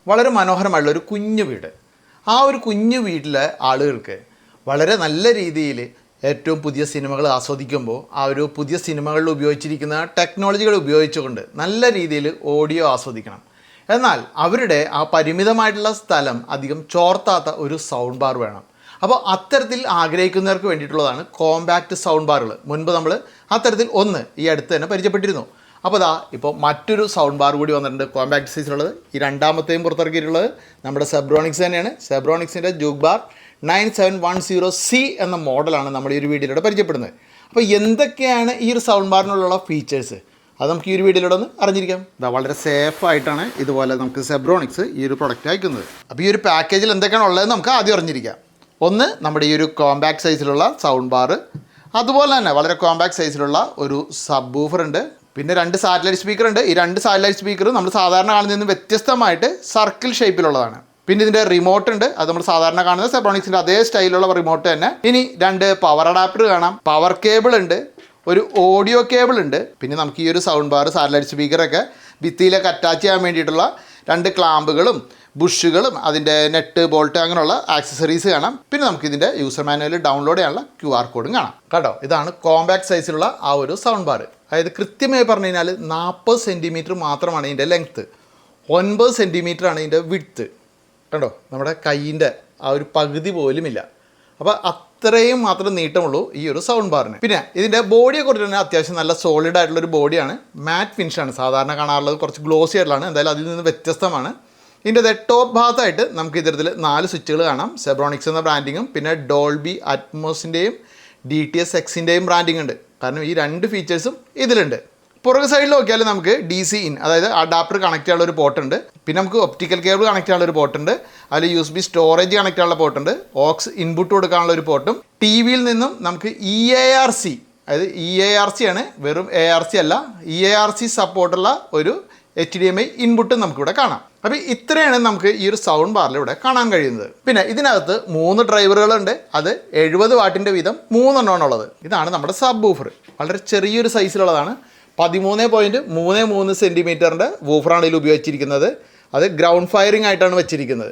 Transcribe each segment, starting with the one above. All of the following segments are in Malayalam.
വളരെ മനോഹരമായിട്ടുള്ള ഒരു കുഞ്ഞു വീട്. ആ ഒരു കുഞ്ഞു വീട്ടിലെ ആളുകൾക്ക് വളരെ നല്ല രീതിയിൽ ഏറ്റവും പുതിയ സിനിമകൾ ആസ്വദിക്കുമ്പോൾ ആ ഒരു പുതിയ സിനിമകളിൽ ഉപയോഗിച്ചിരിക്കുന്ന ടെക്നോളജികൾ ഉപയോഗിച്ചുകൊണ്ട് നല്ല രീതിയിൽ ഓഡിയോ ആസ്വദിക്കണം. എന്നാൽ അവരുടെ ആ പരിമിതമായിട്ടുള്ള സ്ഥലം അധികം ചോർത്താത്ത ഒരു സൗണ്ട് ബാർ വേണം. അപ്പോൾ അത്തരത്തിൽ ആഗ്രഹിക്കുന്നവർക്ക് വേണ്ടിയിട്ടുള്ളതാണ് കോമ്പാക്റ്റ് സൗണ്ട് ബാറുകൾ. മുൻപ് നമ്മൾ അത്തരത്തിൽ ഒന്ന് ഈ അടുത്ത് തന്നെ പരിചയപ്പെട്ടിരുന്നു. അപ്പോൾ ഇപ്പോൾ മറ്റൊരു സൗണ്ട് ബാർ കൂടി വന്നിട്ടുണ്ട് കോമ്പാക്റ്റ് സൈസിലുള്ളത്. ഈ രണ്ടാമത്തെയും പുറത്തിറക്കിയിട്ടുള്ളത് നമ്മുടെ സെബ്രോണിക്സ് തന്നെയാണ്. സെബ്രോണിക്സിൻ്റെ ജൂക്ക് ബാർ 9710C എന്ന മോഡലാണ് നമ്മൾ ഈ ഒരു വീഡിയോയിലൂടെ പരിചയപ്പെടുന്നത്. അപ്പോൾ എന്തൊക്കെയാണ് ഈ ഒരു സൗണ്ട് ബാറിനുള്ള ഫീച്ചേഴ്സ്, അത് നമുക്ക് ഈ ഒരു വീഡിയോയിലൂടെ ഒന്ന് അറിഞ്ഞിരിക്കാം. വളരെ സേഫായിട്ടാണ് ഇതുപോലെ നമുക്ക് സെബ്രോണിക്സ് ഈ ഒരു പ്രൊഡക്റ്റ് അയക്കുന്നത്. അപ്പോൾ ഈ ഒരു പാക്കേജിൽ എന്തൊക്കെയാണ് ഉള്ളതെന്ന് നമുക്ക് ആദ്യം അറിഞ്ഞിരിക്കാം. ഒന്ന്, നമ്മുടെ ഈ ഒരു കോമ്പാക്റ്റ് സൈസിലുള്ള സൗണ്ട് ബാർ, അതുപോലെ തന്നെ വളരെ കോമ്പാക്റ്റ് സൈസിലുള്ള ഒരു സബ് വൂഫർ ഉണ്ട്, പിന്നെ 2 സാറ്റലൈറ്റ് സ്പീക്കർ ഉണ്ട്. ഈ 2 സാറ്റലൈറ്റ് സ്പീക്കർ നമ്മൾ സാധാരണ കാണുന്നതിൽ നിന്ന് വ്യത്യസ്തമായിട്ട് സർക്കിൾ ഷേപ്പിലുള്ളതാണ്. പിന്നെ ഇതിൻ്റെ റിമോട്ട് ഉണ്ട്, അത് നമ്മൾ സാധാരണ കാണുന്നത് സെബ്രോണിക്സിൻ്റെ അതേ സ്റ്റൈലുള്ള റിമോട്ട് തന്നെ. ഇനി 2 പവർ അഡാപ്റ്റർ കാണാം, പവർ കേബിൾ ഉണ്ട്, ഒരു ഓഡിയോ കേബിൾ ഉണ്ട്. പിന്നെ നമുക്ക് ഈ ഒരു സൗണ്ട് ബാർ സാറ്റലൈറ്റ് സ്പീക്കറൊക്കെ ഭിത്തിയിലൊക്കെ അറ്റാച്ച് ചെയ്യാൻ വേണ്ടിയിട്ടുള്ള 2 ക്ലാമ്പുകളും ബുഷുകളും അതിൻ്റെ നെറ്റ് ബോൾട്ട് അങ്ങനെയുള്ള ആക്സസറീസ് കാണാം. പിന്നെ നമുക്ക് ഇതിൻ്റെ യൂസർ മാനുവൽ ഡൗൺലോഡ് ചെയ്യാനുള്ള QR കോഡും കാണാം കേട്ടോ. ഇതാണ് കോമ്പാക്റ്റ് സൈസിലുള്ള ആ ഒരു സൗണ്ട് ബാർ. അതായത് കൃത്യമായി പറഞ്ഞു കഴിഞ്ഞാൽ 40 സെൻറ്റിമീറ്റർ മാത്രമാണ് ഇതിൻ്റെ ലെങ്ത്ത്, 9 സെൻറ്റിമീറ്റർ ആണ് ഇതിൻ്റെ വിഡ്ത്ത് കണ്ടോ. നമ്മുടെ കൈയിൻ്റെ ആ ഒരു പകുതി പോലുമില്ല. അപ്പോൾ അത്രയും മാത്രം നീട്ടമുള്ളൂ ഈ ഒരു സൗണ്ട് ബാറിന്. പിന്നെ ഇതിൻ്റെ ബോഡിയെ കുറിച്ച് തന്നെ അത്യാവശ്യം നല്ല സോളിഡ് ആയിട്ടുള്ളൊരു ബോഡിയാണ്. മാറ്റ് ഫിനിഷാണ് സാധാരണ കാണാറുള്ളത്, കുറച്ച് ഗ്ലോസി ആയിട്ടുള്ളതാണ്. എന്തായാലും അതിൽ നിന്ന് വ്യത്യസ്തമാണ്. ഇതിൻ്റെ ടോപ്പ് ഭാഗത്തായിട്ട് നമുക്ക് ഇത്തരത്തിൽ 4 സ്വിച്ചുകൾ കാണാം. സെബ്രോണിക്സ് എന്ന ബ്രാൻഡിങ്ങും പിന്നെ ഡോൾബി അറ്റ്മോസിൻ്റെയും DTS:Xൻ്റെയും ബ്രാൻഡിങ് ഉണ്ട്. കാരണം ഈ 2 ഫീച്ചേഴ്സും ഇതിലുണ്ട്. പുറകു സൈഡിൽ നോക്കിയാൽ നമുക്ക് DC ഇൻ, അതായത് അഡാപ്റ്റർ കണക്ട് ചെയ്യാനുള്ള ഒരു പോർട്ട് ഉണ്ട്. പിന്നെ നമുക്ക് ഒപ്റ്റിക്കൽ കേബിൾ കണക്ട് ചെയ്യാനുള്ള ഒരു പോർട്ട് ഉണ്ട്. അതിൽ USB സ്റ്റോറേജ് കണക്ട് ചെയ്യാനുള്ള പോർട്ട് ഉണ്ട്. ഓക്സ് ഇൻപുട്ട് കൊടുക്കാനുള്ള ഒരു പോർട്ടും. TVയിൽ നിന്നും നമുക്ക് EARC, അതായത് EARC ആണ്, വെറും ARC അല്ല, EARC സപ്പോർട്ടുള്ള ഒരു HDMI ഇൻപുട്ടും നമുക്കിവിടെ കാണാം. അപ്പോൾ ഇത്രയാണ് നമുക്ക് ഈ ഒരു സൗണ്ട് ബാറിൽ ഇവിടെ കാണാൻ കഴിയുന്നത്. പിന്നെ ഇതിനകത്ത് 3 ഡ്രൈവറുകളുണ്ട്. അത് 70 വാട്ടിൻ്റെ വീതം 3 എണ്ണമാണുള്ളത്. ഇതാണ് നമ്മുടെ സബ് വൂഫർ. വളരെ ചെറിയൊരു സൈസിലുള്ളതാണ്. 13.33 സെൻറ്റിമീറ്ററിൻ്റെ വൂഫറാണ് ഇതിൽ ഉപയോഗിച്ചിരിക്കുന്നത്. അത് ഗ്രൗണ്ട് ഫയറിംഗ് ആയിട്ടാണ് വെച്ചിരിക്കുന്നത്.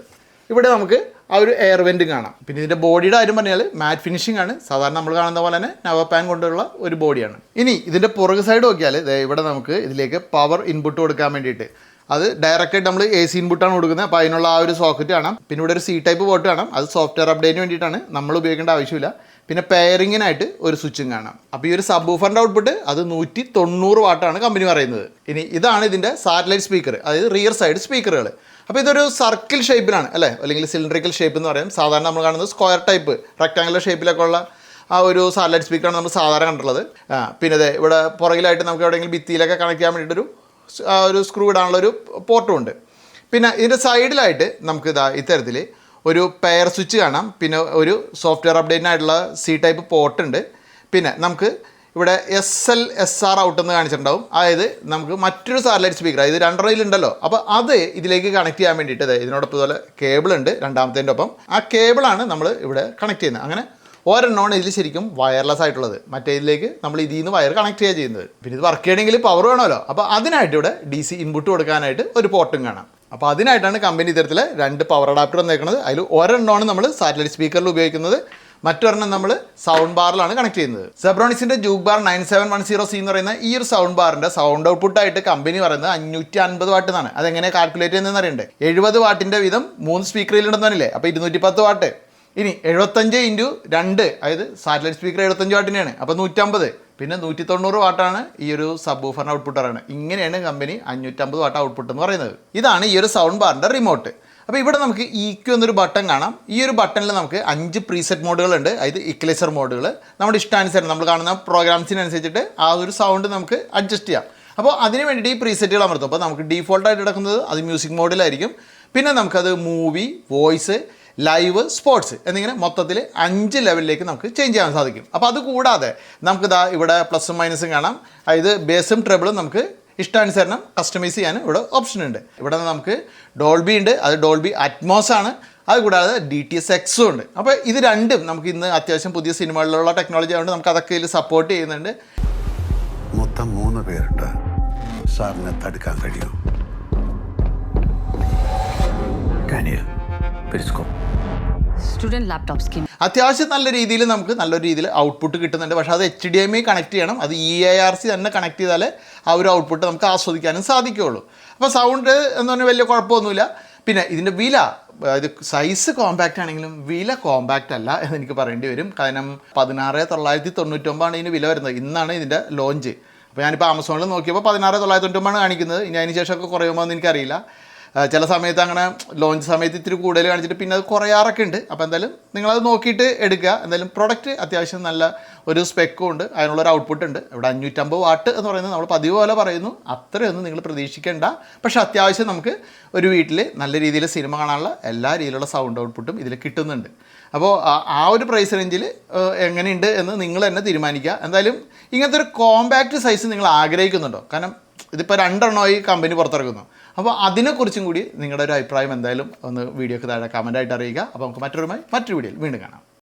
ഇവിടെ നമുക്ക് ആ ഒരു എയർ വെൻറ്റും കാണാം. പിന്നെ ഇതിൻ്റെ ബോഡിയുടെ കാര്യം പറഞ്ഞാൽ മാറ്റ് ഫിനിഷിംഗ് ആണ്. സാധാരണ നമ്മൾ കാണുന്ന പോലെ തന്നെ നവ പാൻ കൊണ്ടുള്ള ഒരു ബോഡിയാണ്. ഇനി ഇതിൻ്റെ പുറകു സൈഡ് നോക്കിയാൽ ഇവിടെ നമുക്ക് ഇതിലേക്ക് പവർ ഇൻപുട്ട് കൊടുക്കാൻ വേണ്ടിയിട്ട് അത് ഡയറക്റ്റായിട്ട് നമ്മൾ AC ഇൻപുട്ടാണ് കൊടുക്കുന്നത്. അപ്പോൾ അതിനുള്ള ആ ഒരു സോക്കറ്റ് കാണാം. പിന്നെ ഇവിടെ ഒരു C ടൈപ്പ് പോർട്ട് കാണാം. അത് സോഫ്റ്റ്വെയർ അപ്ഡേറ്റിന് വേണ്ടിയിട്ടാണ്, നമ്മൾ ഉപയോഗിക്കേണ്ട ആവശ്യമില്ല. പിന്നെ പെയറിങ്ങിനായിട്ട് ഒരു സ്വിച്ചും കാണാം. അപ്പോൾ ഈ ഒരു സബ് വൂഫറിൻ്റെ ഔട്ട്പുട്ട് അത് 190 വാട്ടാണ് കമ്പനി പറയുന്നത്. ഇനി ഇതാണ് ഇതിൻ്റെ സാറ്റലൈറ്റ് സ്പീക്കർ, അതായത് റിയർ സൈഡ് സ്പീക്കറുകൾ. അപ്പോൾ ഇതൊരു സർക്കിൾ ഷേപ്പിലാണ് അല്ലേ, അല്ലെങ്കിൽ സിലിണ്ടറിക്കൽ ഷേപ്പ് എന്ന് പറയും. സാധാരണ നമ്മൾ കാണുന്നത് സ്ക്വയർ ടൈപ്പ് റെക്ടാങ്കുലർ ഷേപ്പിലൊക്കെ ഉള്ള ആ ഒരു സാറ്റലൈറ്റ് സ്പീക്കറാണ് നമ്മൾ സാധാരണ കണ്ടിട്ടുള്ളത്. പിന്നെ ഇവിടെ പുറകിലായിട്ട് നമുക്ക് എവിടെയെങ്കിലും ഭിത്തിയിലൊക്കെ കണക്ട് ചെയ്യാൻ വേണ്ടിയിട്ടൊരു സ്ക്രൂ ഇടാനുള്ളൊരു പോർട്ടും ഉണ്ട്. പിന്നെ ഇതിൻ്റെ സൈഡിലായിട്ട് നമുക്ക് ഇത്തരത്തിൽ ഒരു പെയർ സ്വിച്ച് കാണാം. പിന്നെ ഒരു സോഫ്റ്റ്വെയർ അപ്ഡേറ്റിനായിട്ടുള്ള C ടൈപ്പ് പോർട്ട് ഉണ്ട്. പിന്നെ നമുക്ക് ഇവിടെ SR ഔട്ട് എന്ന് കാണിച്ചിട്ടുണ്ടാവും. അതായത് നമുക്ക് മറ്റൊരു സാറ്റലൈറ്റ് സ്പീക്കർ, ഇത് 2 ഉണ്ടല്ലോ, അപ്പോൾ അത് ഇതിലേക്ക് കണക്ട് ചെയ്യാൻ വേണ്ടിയിട്ട് ഇതിനോടൊപ്പം ഇതുപോലെ കേബിൾ ഉണ്ട്. രണ്ടാമത്തേൻ്റെ ഒപ്പം ആ കേബിളാണ് നമ്മൾ ഇവിടെ കണക്ട് ചെയ്യുന്നത്. അങ്ങനെ ഒരെണ്ണമാണ് ഇതിൽ ശരിക്കും വയർലെസ് ആയിട്ടുള്ളത്. മറ്റേ ഇതിലേക്ക് നമ്മൾ ഇതിൽ നിന്ന് വയർ കണക്ട് ചെയ്യുക ചെയ്യുന്നത്. പിന്നെ ഇത് വർക്ക് ചെയ്യണമെങ്കിൽ പവർ വേണമല്ലോ. അപ്പോൾ അതിനായിട്ട് ഇവിടെ DC ഇൻപുട്ട് കൊടുക്കാനായിട്ട് ഒരു പോർട്ടും കാണാം. അപ്പോൾ അതിനായിട്ടാണ് കമ്പനി ഇത്തരത്തിൽ 2 പവർ അഡാപ്റ്റർ വന്നേക്കുന്നത്. അതിൽ ഒരെണ്ണമാണ് നമ്മൾ സാറ്റലൈറ്റ് സ്പീക്കറിൽ ഉപയോഗിക്കുന്നത്, മറ്റൊരെണ്ണം നമ്മൾ സൗണ്ട് ബാറിലാണ് കണക്ട് ചെയ്യുന്നത്. സെബ്രോണിക്സിൻ്റെ ജൂക്ക് ബാർ 9710C എന്ന് പറയുന്ന ഈ ഒരു സൗണ്ട് ബാറിൻ്റെ സൗണ്ട് ഔട്ട്പുട്ടായിട്ട് കമ്പനി പറയുന്നത് 550 വാട്ട് എന്നാണ്. അതെങ്ങനെ കാൽക്കുലേറ്റ് ചെയ്യുന്നതെന്ന് അറിയണ്ടേ. 70 വാട്ടിൻ്റെ വീതം 3 സ്പീക്കറിലുണ്ടെന്ന് പറഞ്ഞില്ലേ, അപ്പോൾ 210 വാട്ട്. ഇനി 75 × 2, അതായത് സാറ്റലൈറ്റ് സ്പീക്കർ 75 വാട്ടിനെയാണ്, അപ്പോൾ 150. പിന്നെ 190 വാട്ടാണ് ഈ ഒരു സബ് വൂഫറിൻ്റെ ഔട്ട്പുട്ട് പറയുന്നത്. ഇങ്ങനെയാണ് കമ്പനി 550 വാട്ട് ഔട്ട്പുട്ട് എന്ന് പറയുന്നത്. ഇതാണ് ഈ ഒരു സൗണ്ട് ബാറിൻ്റെ റിമോട്ട്. അപ്പോൾ ഇവിടെ നമുക്ക് EQ എന്നൊരു ബട്ടൺ കാണാം. ഈ ഒരു ബട്ടണിൽ നമുക്ക് 5 പ്രീസെറ്റ് മോഡുകളുണ്ട്. അതായത് ഇക്വലൈസർ മോഡുകൾ. നമ്മുടെ ഇഷ്ടാനുസരണം നമ്മൾ കാണുന്ന പ്രോഗ്രാംസിനനുസരിച്ചിട്ട് ആ ഒരു സൗണ്ട് നമുക്ക് അഡ്ജസ്റ്റ് ചെയ്യാം. അപ്പോൾ അതിന് വേണ്ടിയിട്ട് ഈ പ്രീസെറ്റുകൾ അമർത്തും. അപ്പോൾ നമുക്ക് ഡീഫോൾട്ടായിട്ട് കിടക്കുന്നത് അത് മ്യൂസിക് മോഡിലായിരിക്കും. പിന്നെ നമുക്കത് മൂവി, വോയിസ്, ലൈവ്, സ്പോർട്സ് എന്നിങ്ങനെ മൊത്തത്തിൽ 5 ലെവലിലേക്ക് നമുക്ക് ചേഞ്ച് ചെയ്യാൻ സാധിക്കും. അപ്പോൾ അതുകൂടാതെ നമുക്ക് ഇവിടെ പ്ലസും മൈനസും കാണാം. അതായത് ബേസും ട്രെബിളും നമുക്ക് ഇഷ്ടാനുസരണം കസ്റ്റമൈസ് ചെയ്യാൻ ഇവിടെ ഓപ്ഷൻ ഉണ്ട്. ഇവിടെ നമുക്ക് ഡോൾബി ഉണ്ട്, അത് ഡോൾബി അറ്റ്മോസ് ആണ്. അതുകൂടാതെ DTS:X ഉണ്ട്. അപ്പോൾ ഇത് രണ്ടും നമുക്ക് ഇന്ന് അത്യാവശ്യം പുതിയ സിനിമകളിലുള്ള ടെക്നോളജി ആയതുകൊണ്ട് നമുക്ക് അതൊക്കെ ഇതിൽ സപ്പോർട്ട് ചെയ്യുന്നുണ്ട്. മൊത്തം 3 പേരുണ്ട്. സാറിനെ തടുക്കാൻ കഴിയും. Canyon. Periscope. Student laptop scheme. അത്യാവശ്യം നല്ല രീതിയിൽ നമുക്ക് നല്ലൊരു രീതിയിൽ ഔട്ട്പുട്ട് കിട്ടുന്നുണ്ട്. പക്ഷേ അത് HDMI കണക്ട് ചെയ്യണം, അത് EIRC തന്നെ കണക്ട് ചെയ്താലേ ആ ഒരു ഔട്ട്പുട്ട് നമുക്ക് ആസ്വദിക്കാനും സാധിക്കുകയുള്ളൂ. അപ്പോൾ സൗണ്ട് എന്ന് പറഞ്ഞാൽ വലിയ കുഴപ്പമൊന്നുമില്ല. പിന്നെ ഇതിൻ്റെ വില, ഇത് സൈസ് കോമ്പാക്റ്റ് ആണെങ്കിലും വില കോമ്പാക്റ്റ് അല്ല എന്ന് എനിക്ക് പറയേണ്ടി വരും. കാരണം 16,999 ഇതിന് വില വരുന്നത്. ഇന്നാണ് ഇതിൻ്റെ ലോഞ്ച്. അപ്പോൾ ഞാനിപ്പോൾ ആമസോണിൽ നോക്കിയപ്പോൾ 16,999 കാണിക്കുന്നത്. ഇനി അതിന് ശേഷമൊക്കെ കുറയുമോ എന്ന് എനിക്കറിയില്ല. ചില സമയത്ത് അങ്ങനെ ലോഞ്ച് സമയത്ത് ഇത്തിരി കൂടുതൽ കാണിച്ചിട്ട് പിന്നെ അത് കുറയാറൊക്കെ ഉണ്ട്. അപ്പോൾ എന്തായാലും നിങ്ങളത് നോക്കിയിട്ട് എടുക്കുക. എന്തായാലും പ്രൊഡക്റ്റ് അത്യാവശ്യം നല്ല ഒരു സ്പെക്കും ഉണ്ട്, അതിനുള്ളൊരു ഔട്ട്പുട്ട് ഉണ്ട്. ഇവിടെ 550 വാട്ട് എന്ന് പറയുന്നത് നമ്മൾ പതിവ് പോലെ പറയുന്നു, അത്രയൊന്നും നിങ്ങൾ പ്രതീക്ഷിക്കേണ്ട. പക്ഷേ അത്യാവശ്യം നമുക്ക് ഒരു വീട്ടിൽ നല്ല രീതിയിൽ സിനിമ കാണാനുള്ള എല്ലാ രീതിയിലുള്ള സൗണ്ട് ഔട്ട്പുട്ടും ഇതിൽ കിട്ടുന്നുണ്ട്. അപ്പോൾ ആ ഒരു പ്രൈസ് റേഞ്ചിൽ എങ്ങനെയുണ്ട് എന്ന് നിങ്ങൾ തന്നെ തീരുമാനിക്കുക. എന്തായാലും ഇങ്ങനത്തെ ഒരു കോമ്പാക്റ്റ് സൈസ് നിങ്ങൾ ആഗ്രഹിക്കുന്നുണ്ടോ? കാരണം ഇതിപ്പോൾ 2 എണ്ണമായി കമ്പനി പുറത്തിറക്കുന്നു. അപ്പോൾ അതിനെക്കുറിച്ചും കൂടി നിങ്ങളുടെ ഒരു അഭിപ്രായം എന്തായാലും ഒന്ന് വീഡിയോക്ക് താഴെ കമൻറ്റായിട്ട് അറിയിക്കുക. അപ്പോൾ നമുക്ക് മറ്റൊരു വീഡിയോയിൽ വീണ്ടും കാണാം.